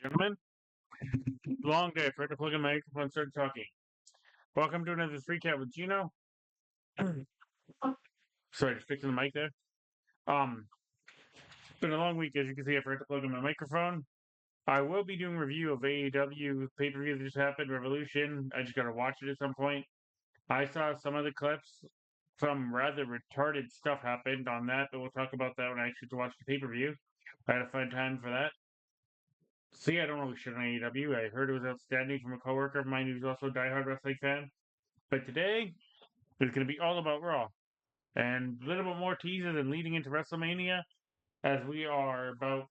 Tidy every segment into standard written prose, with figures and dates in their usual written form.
Gentlemen, long day. I forgot to plug in my microphone and start talking. Welcome to another 3count with Gino. Sorry, just fixing the mic there. It's been a long week, as you can see. I forgot to plug in my microphone. I will be doing a review of AEW pay-per-view that just happened, Revolution. I just gotta watch it at some point. I saw some of the clips. Some rather retarded stuff happened on that, but we'll talk about that when I actually watch the pay-per-view. I had a fun time for that. See, I don't really shit on AEW. I heard it was outstanding from a coworker of mine who's also a diehard wrestling fan. But today, it's going to be all about Raw. And a little bit more teasers and leading into WrestleMania, as we are about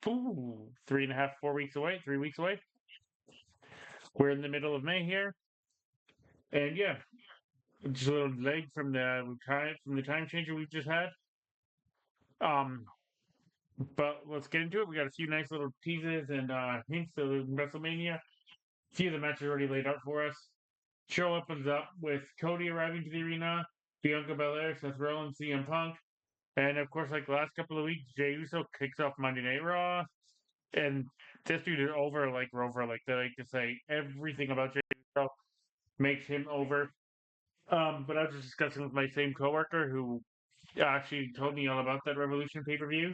3.5, 4 weeks away, 3 weeks away. We're in the middle of May here. And yeah, just a little leg from the time changer we've just had. Um, but let's get into it. We got a few nice little teasers and hints of WrestleMania. A few of the matches already laid out for us. Show opens up with Cody arriving to the arena, Bianca Belair, Seth Rollins, CM Punk, and of course, like the last couple of weeks, Jey Uso kicks off Monday Night Raw, and this dude is over like Rover. Like they like to say, everything about Jey Uso makes him over. But I was just discussing with my same coworker who actually told me all about that Revolution pay-per-view.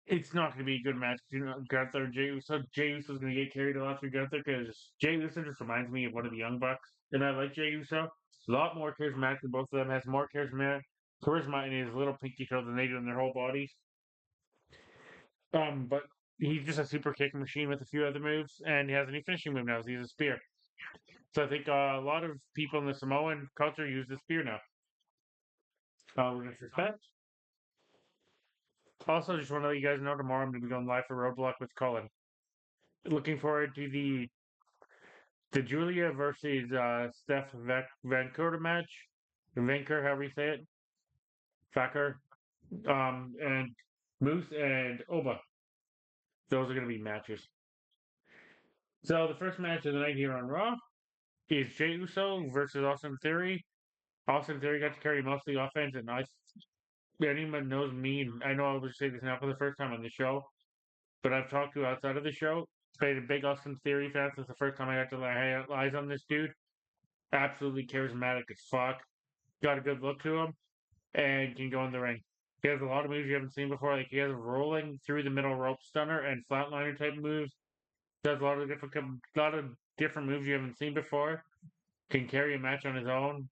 It's not going to be a good match. You know, Gunther, Jey Uso. Jey Uso's going to get carried a lot through Gunther because Jey Uso just reminds me of one of the Young Bucks, and I like Jey Uso. A lot more charismatic than both of them. Has more charisma in his little pinky toe than they do in their whole bodies. But he's just a super kick machine with a few other moves, and he has a new finishing move now. He's a spear. So I think a lot of people in the Samoan culture use the spear now. With respect. Also, just want to let you guys know tomorrow I'm going to be going live for Roadblock with Colin. Looking forward to the Julia versus Steph Vancouver match. Vancouver, however you say it. Vacker. And Moose and Oba. Those are going to be matches. So the first match of the night here on Raw is Jey Uso versus Austin Theory. Austin Theory got to carry most of the offense, and anyone knows me, and I know I will say this now for the first time on the show, but I've talked to outside of the show. Been a big Austin Theory fan since the first time I got to lay eyes on this dude. Absolutely charismatic as fuck. Got a good look to him, and can go in the ring. He has a lot of moves you haven't seen before. Like he has a rolling through the middle rope stunner and flatliner type moves. Does lot of different moves you haven't seen before. Can carry a match on his own.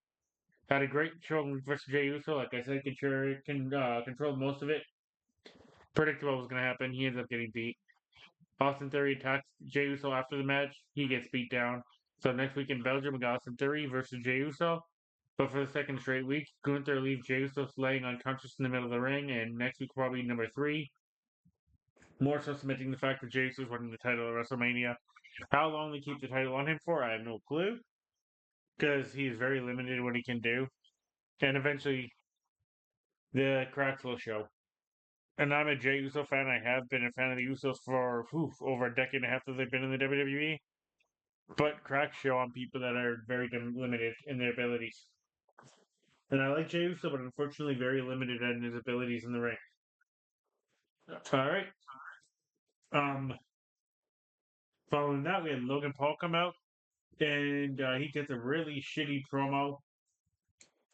Had a great show versus Jey Uso. Like I said, control most of it. Predictable what was going to happen. He ends up getting beat. Austin Theory attacks Jey Uso after the match. He gets beat down. So next week in Belgium, we got Austin Theory versus Jey Uso. But for the second straight week, Gunther leaves Jey Uso laying unconscious in the middle of the ring, and next week probably number 3. More so cementing the fact that Jey Uso is winning the title at WrestleMania. How long they keep the title on him for, I have no clue, because he's very limited in what he can do. And eventually, the cracks will show. And I'm a Jey Uso fan. I have been a fan of the Usos for over a decade and a half that they've been in the WWE. But cracks show on people that are very limited in their abilities. And I like Jey Uso, but unfortunately very limited in his abilities in the ring. All right. Um, Following that, we had Logan Paul come out, and he gets a really shitty promo,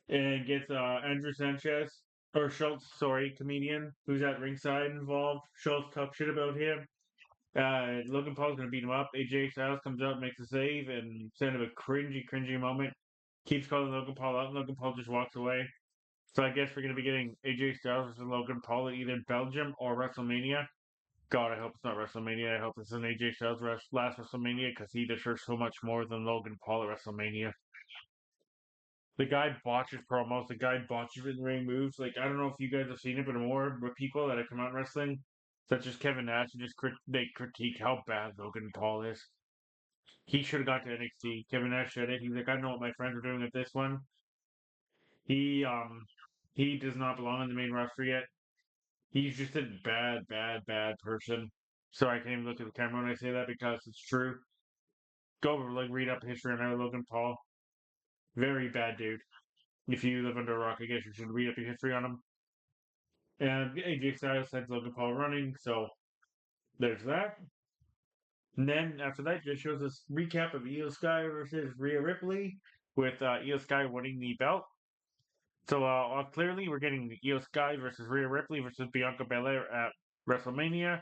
and gets Andrew Sanchez or Schultz, sorry, comedian who's at ringside involved. Schultz talks shit about him. Logan Paul's gonna beat him up. AJ Styles comes out, makes a save, and instead of a cringy moment, keeps calling Logan Paul out, and Logan Paul just walks away. So I guess we're gonna be getting AJ Styles versus Logan Paul at either Belgium or WrestleMania. God, I hope it's not WrestleMania. I hope it's an AJ Styles last WrestleMania because he deserves so much more than Logan Paul at WrestleMania. The guy botches promos. The guy botches in-ring moves. Like I don't know if you guys have seen it, but more people that have come out in wrestling, such as Kevin Nash, and just they critique how bad Logan Paul is. He should have got to NXT. Kevin Nash said it. He's like, I know what my friends are doing at this one. He he does not belong on the main roster yet. He's just a bad person. So I can't even look at the camera when I say that because it's true. Go over, like, read up history on Logan Paul. Very bad dude. If you live under a rock, I guess you should read up your history on him. And AJ Styles sends Logan Paul running, so there's that. And then after that, just shows us recap of Io Sky versus Rhea Ripley, with Io Sky winning the belt. So clearly, we're getting Io Sky versus Rhea Ripley versus Bianca Belair at WrestleMania.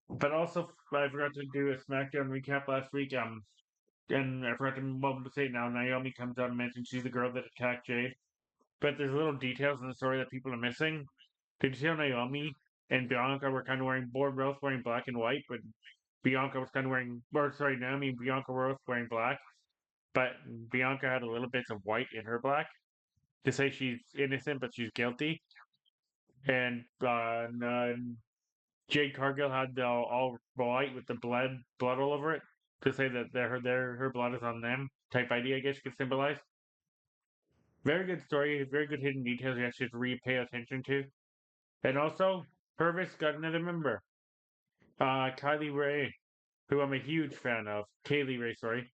But also, I forgot to do a SmackDown recap last week. And I forgot to say now. Naomi comes out and mentions she's the girl that attacked Jade. But there's little details in the story that people are missing. Did you see how Naomi and Bianca were kind of wearing, both wearing black and white, but Bianca was kind of wearing, or sorry, Naomi and Bianca were both wearing black, but Bianca had a little bits of white in her black to say she's innocent, but she's guilty. And Jade Cargill had all white with the blood all over it to say that her blood is on them. Type ID, I guess you could symbolize. Very good story, very good hidden details you actually have to pay attention to. And also, Purvis got another member. Kylie Ray, who I'm a huge fan of. Kaylee Ray, sorry.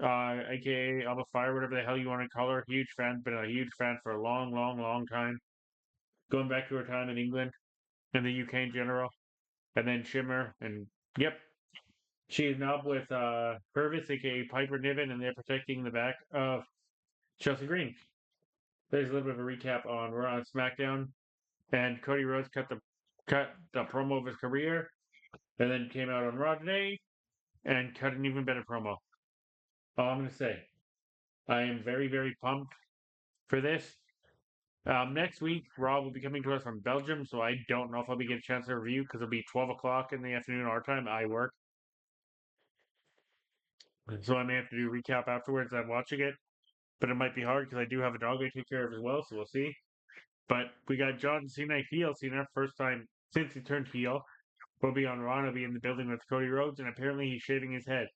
AKA Alba Fire, whatever the hell you want to call her. Huge fan, been a huge fan for a long, long, long time. Going back to her time in England and the UK in general. And then Shimmer, and yep. She is now with Purvis, aka Piper Niven, and they're protecting the back of Chelsea Green. There's a little bit of a recap on Raw and SmackDown. And Cody Rhodes cut the promo of his career, and then came out on Raw today and cut an even better promo. All I'm gonna say, I am very, very pumped for this. Next week, Raw will be coming to us from Belgium, so I don't know if I'll be getting a chance to review because it'll be 12 o'clock in the afternoon our time. I work, so I may have to do a recap afterwards. I'm watching it, but it might be hard because I do have a dog I take care of as well, so we'll see. But we got John Cena heel. Cena, first time since he turned heel, will be on Raw. He'll be in the building with Cody Rhodes, and apparently he's shaving his head.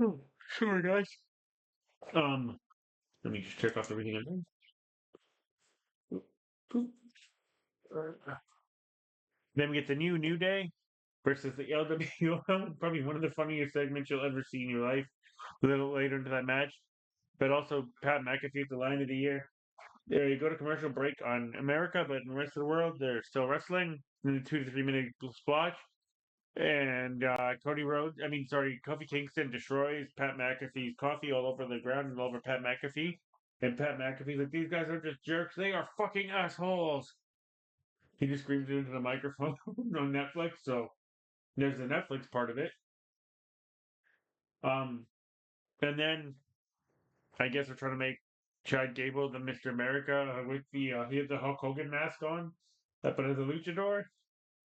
Oh, sorry, guys. Let me just check off everything in there. Then we get the New Day versus the LWO. Probably one of the funniest segments you'll ever see in your life. A little later into that match. But also Pat McAfee at the line of the year. There you go to commercial break on America, but in the rest of the world, they're still wrestling in the 2 to 3 minute splotch. And Kofi Kingston destroys Pat McAfee's coffee all over the ground and all over Pat McAfee. And Pat McAfee's like, these guys are just jerks. They are fucking assholes. He just screams it into the microphone on Netflix. So there's the Netflix part of it. Um, and then I guess we're trying to make Chad Gable the Mr. America with he had the Hulk Hogan mask on, but as a luchador.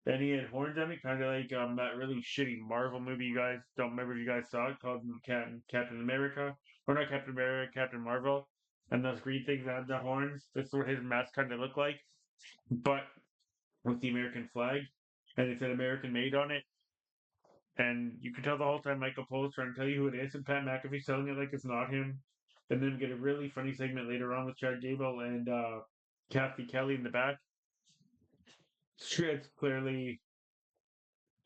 And he had horns on it, kind of like that really shitty Marvel movie you guys don't remember if you guys saw it called Captain America, or not Captain America, Captain Marvel, and those green things that had the horns. That's what his mask kind of looked like, but with the American flag, and it said American made on it. And you can tell the whole time Michael Cole's trying to tell you who it is, and Pat McAfee's telling it like it's not him. And then we get a really funny segment later on with Chad Gable and Kathy Kelly in the back. It's clearly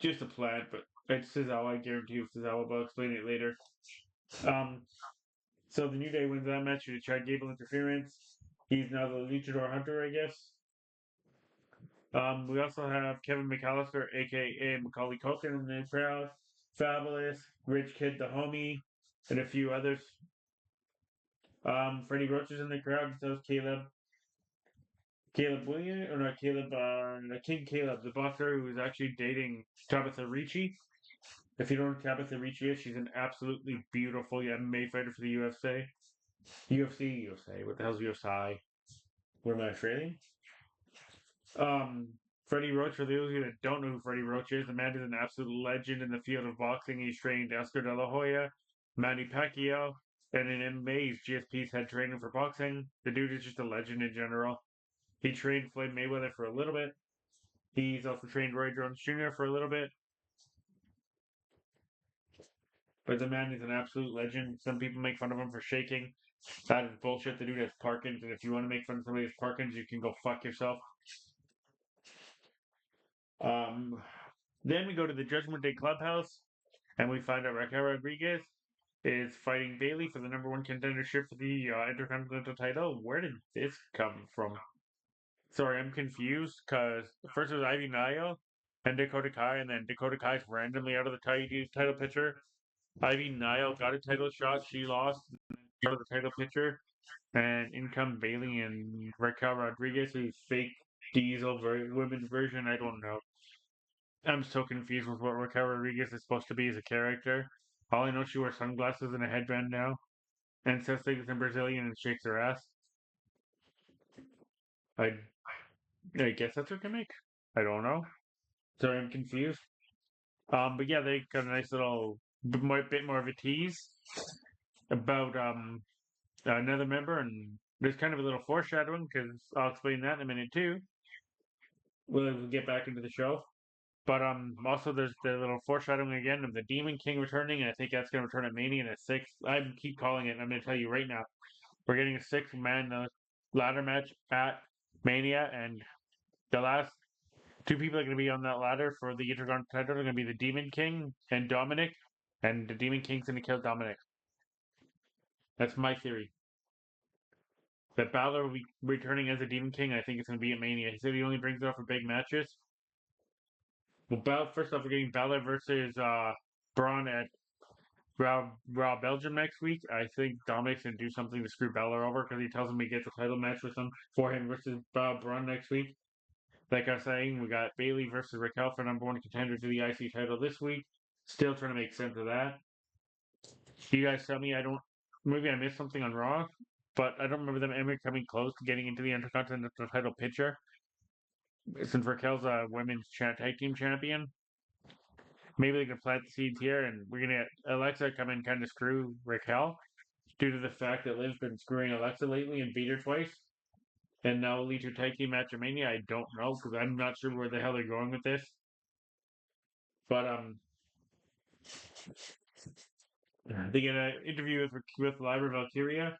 just a plant, but it's Cesaro. I guarantee you, Cesaro will explain it later. Um, so the New Day wins that match due to Chad Gable interference. He's now the Luchador Hunter, I guess. We also have Kevin McAllister, aka Macaulay Culkin, in the crowd. Fabulous, Rich Kid the Homie, and a few others. Freddie Roach is in the crowd. So is Caleb Williams, or not Caleb, King Caleb, the boxer who is actually dating Tabitha Ricci. If you don't know who Tabitha Ricci is, she's an absolutely beautiful MMA fighter for the UFC. UFC. What the hell's UFC? Where am I Australian? Um, Freddie Roach, for those of you that don't know who Freddie Roach is, the man is an absolute legend in the field of boxing. He's trained Oscar De La Hoya, Manny Pacquiao, and in MMA, he's GSP's head trainer for boxing. The dude is just a legend in general. He trained Floyd Mayweather for a little bit. He's also trained Roy Jones Jr. for a little bit. But the man is an absolute legend. Some people make fun of him for shaking. That is bullshit. The dude has Parkins, and if you want to make fun of somebody with Parkins, you can go fuck yourself. Um, then we go to the Judgment Day Clubhouse, and we find out Raquel Rodriguez is fighting Bailey for the number one contendership for the Intercontinental title. Where did this come from? Sorry, I'm confused because first it was Ivy Nile and Dakota Kai, and then Dakota Kai's randomly out of the title picture. Ivy Nile got a title shot, she lost out of the title picture, and in come Bailey and Raquel Rodriguez, who's fake Diesel women's version. I don't know. I'm so confused with what Raquel Rodriguez is supposed to be as a character. All I know, she wears sunglasses and a headband now, and says things in Brazilian and shakes her ass. I I guess that's her gimmick. I don't know. Sorry, I'm confused. But yeah, they got a nice little bit more of a tease about another member, and there's kind of a little foreshadowing because I'll explain that in a minute too. We'll get back into the show. But also there's the little foreshadowing again of the Demon King returning, and I think that's going to return at Mania in a sixth. I keep calling it. I'm going to tell you right now, we're getting a six-man ladder match at Mania, and the last two people that are going to be on that ladder for the Intercontinental title are going to be the Demon King and Dominic, and the Demon King's going to kill Dominic. That's my theory. That Balor will be returning as a Demon King. I think it's going to be at Mania. He said he only brings it up for big matches. Well, first off, we're getting Balor versus Braun at Raw Belgium next week. I think Dominic's going to do something to screw Balor over because he tells him he gets a title match with him for him versus Braun next week. Like I was saying, we got Bailey versus Raquel for number one contender to the IC title this week. Still trying to make sense of that. You guys tell me I don't. Maybe I missed something on Raw, but I don't remember them ever coming close to getting into the Intercontinental title picture. Since Raquel's a women's tag team champion, maybe they can plant the seeds here, and we're gonna get Alexa come in kind of screw Raquel due to the fact that Liv's been screwing Alexa lately and beat her twice. And now lead to tag team match at Mania. I don't know because I'm not sure where the hell they're going with this. But they get an interview with Lyra Valkyria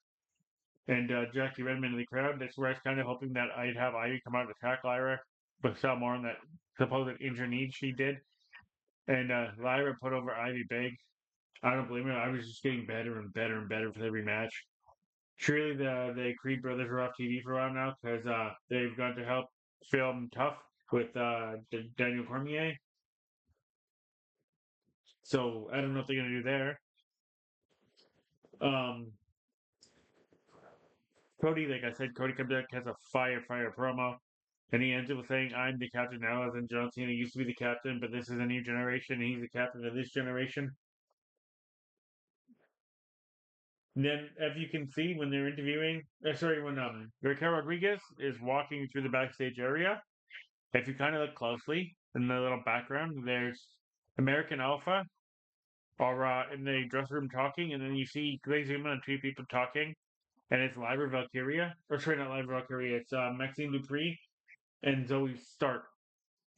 and Jackie Redmond in the crowd. That's where I was kind of hoping that I'd have Ivy come out and attack Lyra, but saw more on that supposed injury need she did. And Lyra put over Ivy big. I don't blame her. I was just getting better and better and better with every match. Surely the Creed brothers are off TV for a while now because they've got to help film Tough with Daniel Cormier. So I don't know what they're gonna do there. Um, Cody, like I said, Cody comes back has a fire promo, and he ends up with saying, "I'm the captain now," as in John Cena used to be the captain, but this is a new generation, and he's the captain of this generation. And then, as you can see, when they're interviewing, when Raquel Rodriguez is walking through the backstage area, if you kind of look closely in the little background, there's American Alpha or in the dressing room talking, and then you see they zoom in on two people talking, and it's Lyra Valkyria, or sorry, not Lyra Valkyria, it's Maxine Dupree and Zoe Stark.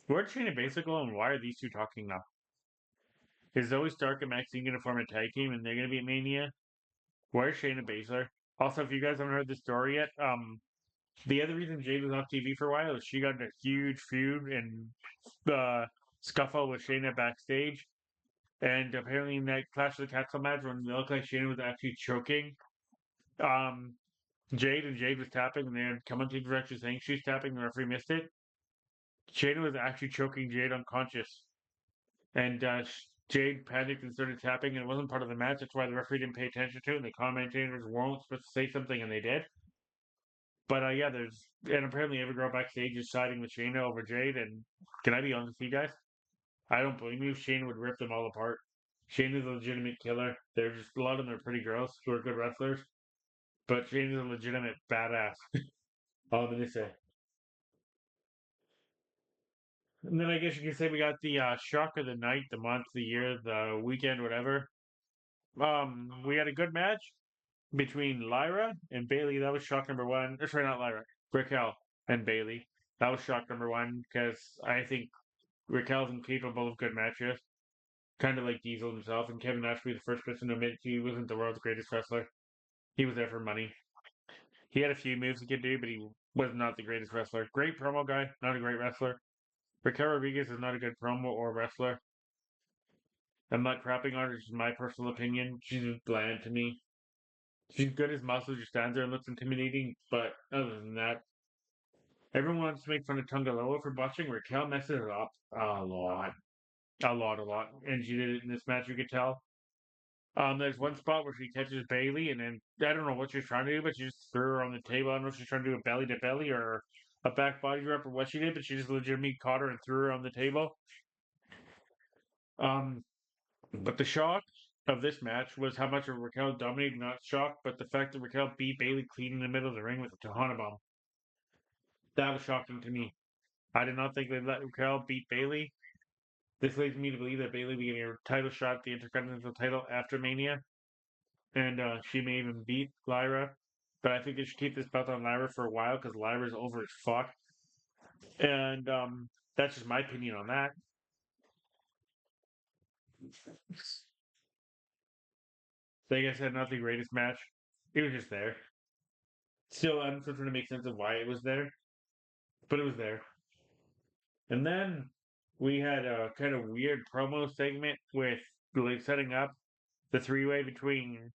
Where'd Shayna Baszler go, and why are these two talking now? Is Zoe Stark and Maxine going to form a tag team, and they're going to be at Mania? Where's Shayna Baszler? Also, if you guys haven't heard the story yet, the other reason Jade was off TV for a while is she got in a huge feud and scuffle with Shayna backstage. And apparently in that Clash of the Castle match, when it looked like Shayna was actually choking, um, Jade was tapping, and they had come into direction saying she's tapping. The referee missed it. Shayna was actually choking Jade unconscious, and Jade panicked and started tapping, and it wasn't part of the match. That's why the referee didn't pay attention to it, and the commentators weren't supposed to say something, and they did. But yeah, and apparently every girl backstage is siding with Shayna over Jade. And can I be honest with you guys? I don't blame you. Shayna would rip them all apart. Shayna's a legitimate killer. They're just a lot of them are pretty girls who are good wrestlers, but Shayna's a legitimate badass. All I'm gonna say. And then I guess you can say we got the shock of the night, the month, the year, the weekend, whatever. We had a good match between Lyra and Bailey. That was shock number one. Sorry, not Lyra. Raquel and Bailey. That was shock number one because I think Raquel's incapable of good matches. Kind of like Diesel himself, and Kevin Nash be the first person to admit he wasn't the world's greatest wrestler. He was there for money. He had a few moves he could do, but he was not the greatest wrestler. Great promo guy, not a great wrestler. Raquel Rodriguez is not a good promo or wrestler. I'm not crapping on her, it's just my personal opinion. She's just bland to me. She's good as muscle, just stands there and looks intimidating, but other than that, Everyone wants to make fun of Tonga Loa for botching. Raquel messes it up a lot, a lot, and she did it in this match. You could tell. There's one spot where she catches Bailey, and then I don't know what she's trying to do, but she just threw her on the table. I don't know if she's trying to do a belly to belly or a back body drop or what she did, but she just legitimately caught her and threw her on the table. Um, but the shock of this match was how much of Raquel dominated, not shock, but the fact that Raquel beat Bailey clean in the middle of the ring with a Tahana bomb. That was shocking to me. I did not think they'd let Raquel beat Bailey. This leads me to believe that Bailey will be getting her title shot at the Intercontinental title after Mania, and she may even beat Lyra. But I think they should keep this belt on Lyra for a while because Lyra's over as fuck. And that's just my opinion on that. Like I said, not the greatest match. It was just there. Still, I'm still trying to make sense of why it was there, but it was there. And then we had a kind of weird promo segment with like setting up the three-way between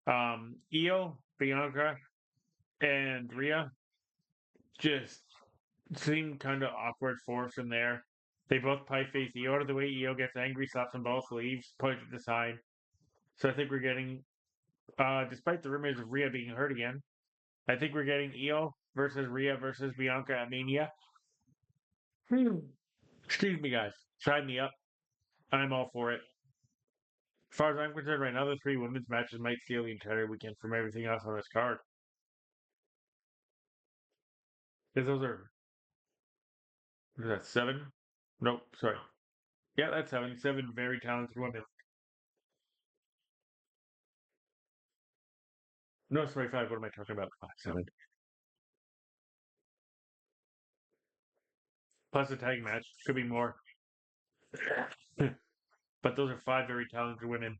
Io, Bianca, and Rhea. Just seemed kind of awkward force in there. They both pie face Io out of the way. Io gets angry, slaps them both, leaves, points at the side. So I think we're getting, despite the rumors of Rhea being hurt again, I think we're getting Io versus Rhea versus Bianca at Mania. Excuse me, guys. Sign me up. I'm all for it. As far as I'm concerned, right now, the three women's matches might steal the entire weekend from everything else on this card. Because those are, what is that, seven? Nope, sorry. Yeah, that's seven. Seven very talented women. No, sorry, five. What am I talking about? Five, seven. Plus a tag match. Could be more. But those are five very talented women.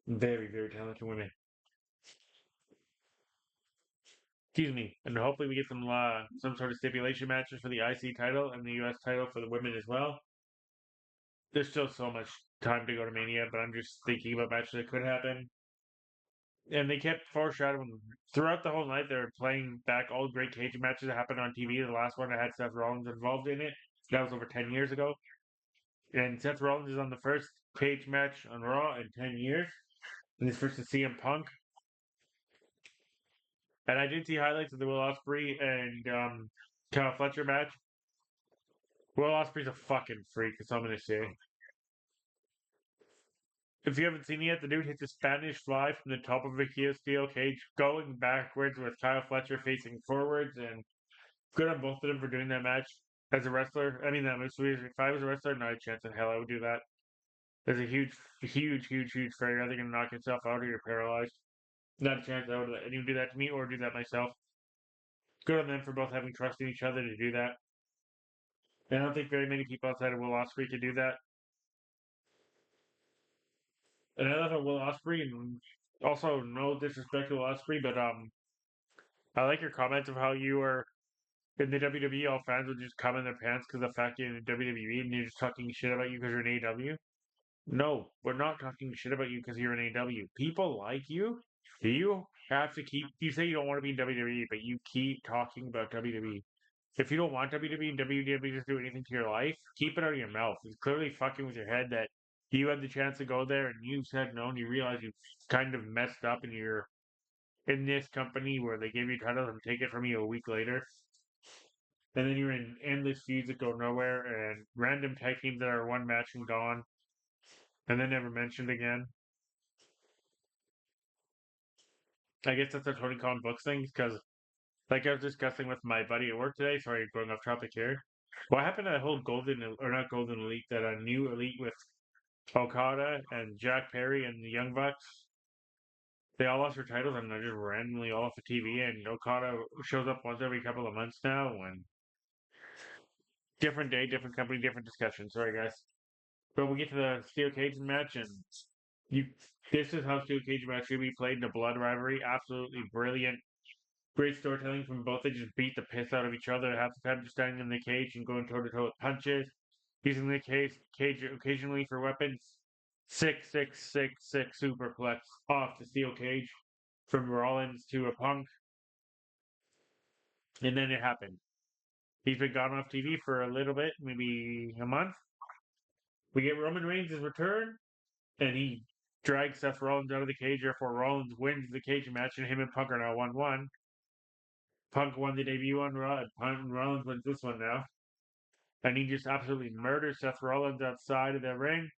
Very, very talented women. Excuse me. And hopefully we get some sort of stipulation matches for the IC title and the US title for the women as well. There's still so much time to go to Mania, but I'm just thinking about matches that could happen. And they kept foreshadowing throughout the whole night. They were playing back all great cage matches that happened on TV. The last one that had Seth Rollins involved in it. That was over 10 years ago. And Seth Rollins is on the first cage match on Raw in 10 years. And his first is CM Punk. And I did see highlights of the Will Ospreay and Kyle Fletcher match. Will Ospreay's a fucking freak, that's all I'm gonna say. If you haven't seen it yet, the dude hits a Spanish fly from the top of a steel cage, going backwards with Kyle Fletcher facing forwards, and good on both of them for doing that match. As a wrestler, I mean, that was if I was a wrestler, not a chance in hell I would do that. There's a huge failure. Either gonna knock yourself out or you're paralyzed. Not a chance I would let anyone do that to me or do that myself. Good on them for both having trust in each other to do that. And I don't think very many people outside of Will Ospreay could do that. And I love how Will Ospreay, and also no disrespect to Will Ospreay, but I like your comments of how you were in the WWE. All fans would just come in their pants because of the fact you're in the WWE and you're just talking shit about you because you're in AEW. No, we're not talking shit about you because you're in AEW. People like you. You have to keep. You say you don't want to be in WWE, but you keep talking about WWE. If you don't want WWE and WWE just do anything to your life, keep it out of your mouth. It's clearly fucking with your head that you had the chance to go there and you said no and you realize you kind of messed up and you're in this company where they give you titles and take it from you a week later. And then you're in endless feuds that go nowhere and random tag teams that are one match and gone and then never mentioned again. I guess that's a Tony Khan books thing because, like I was discussing with my buddy at work today. Sorry, going off topic here. What happened to that whole golden or not golden elite? That a new elite with Okada and Jack Perry and the Young Bucks. They all lost their titles and they're just randomly all off the TV. And Okada shows up once every couple of months now. And different day, different company, different discussion. Sorry, guys. But we get to the steel cage match, and you. This is how steel cage match should be played in a blood rivalry. Absolutely brilliant. Great storytelling from both. They just beat the piss out of each other half the time, just standing in the cage and going toe to toe with punches, using the cage occasionally for weapons. Six superplex off the steel cage from Rollins to a Punk, and then it happened. He's been gone off TV for a little bit, maybe a month. We get Roman Reigns' return, and he drags Seth Rollins out of the cage. Therefore, Rollins wins the cage match, and him and Punk are now 1-1. Punk won the debut on Raw. Punk Rollins wins this one now. And he just absolutely murders Seth Rollins outside of the ring.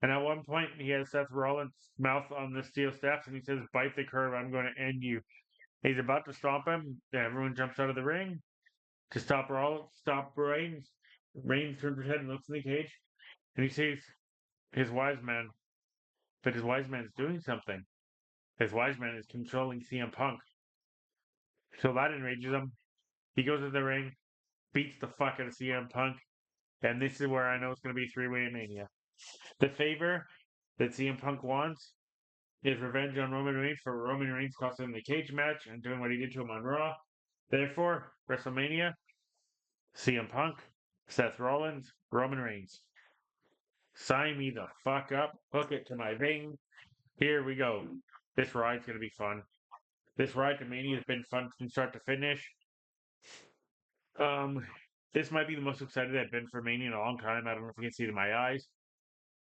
And at one point, he has Seth Rollins' mouth on the steel steps, and he says, "Bite the curb. I'm going to end you." He's about to stomp him. Everyone jumps out of the ring to stop Rollins, stop Reigns. Reigns turns his head and looks in the cage, and he sees his wise man. But his wise man is doing something. His wise man is controlling CM Punk. So that enrages him. He goes to the ring, beats the fuck out of CM Punk, and this is where I know it's going to be three-way mania. The favor that CM Punk wants is revenge on Roman Reigns for Roman Reigns costing him the cage match and doing what he did to him on Raw. Therefore, WrestleMania, CM Punk, Seth Rollins, Roman Reigns. Sign me the fuck up. Hook it to my vein. Here we go. This ride's going to be fun. This ride to Mania has been fun from start to finish. Um, this might be the most excited I've been for Mania in a long time. I don't know if you can see it in my eyes.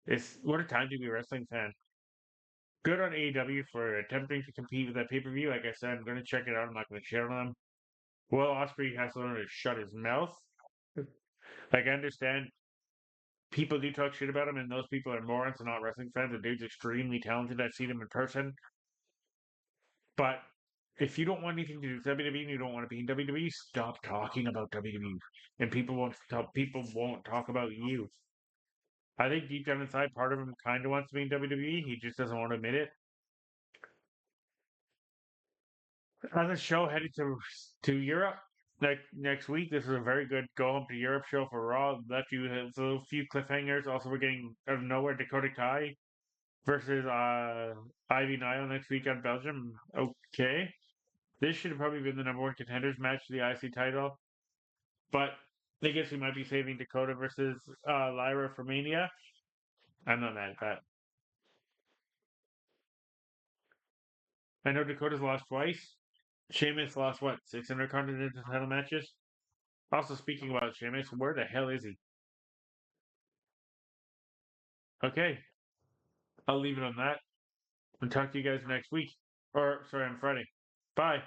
It's what a time to be a wrestling fan. Good on AEW for attempting to compete with that pay per view. Like I said, I'm going to check it out. I'm not going to shit on them. Will Ospreay has to learn to shut his mouth. Like I understand people do talk shit about him, and those people are morons and not wrestling fans. The dude's extremely talented. I've seen him in person. But if you don't want anything to do with WWE and you don't want to be in WWE, stop talking about WWE. And people won't talk about you. I think deep down inside, part of him kind of wants to be in WWE. He just doesn't want to admit it. On the show headed to Europe next week. This is a very good go home to Europe show for Raw. Left you with a few cliffhangers. Also, we're getting out of nowhere Dakota Kai versus Ivy Nile next week on Belgium. Okay, this should have probably been the number one contenders match to the IC title, but I guess we might be saving Dakota versus Lyra for Mania. I'm not mad at that. I know Dakota's lost twice. Sheamus lost what, 600 Continental title matches? Also, speaking about Sheamus, where the hell is he? Okay, I'll leave it on that and talk to you guys next week. Or, sorry, on Friday. Bye.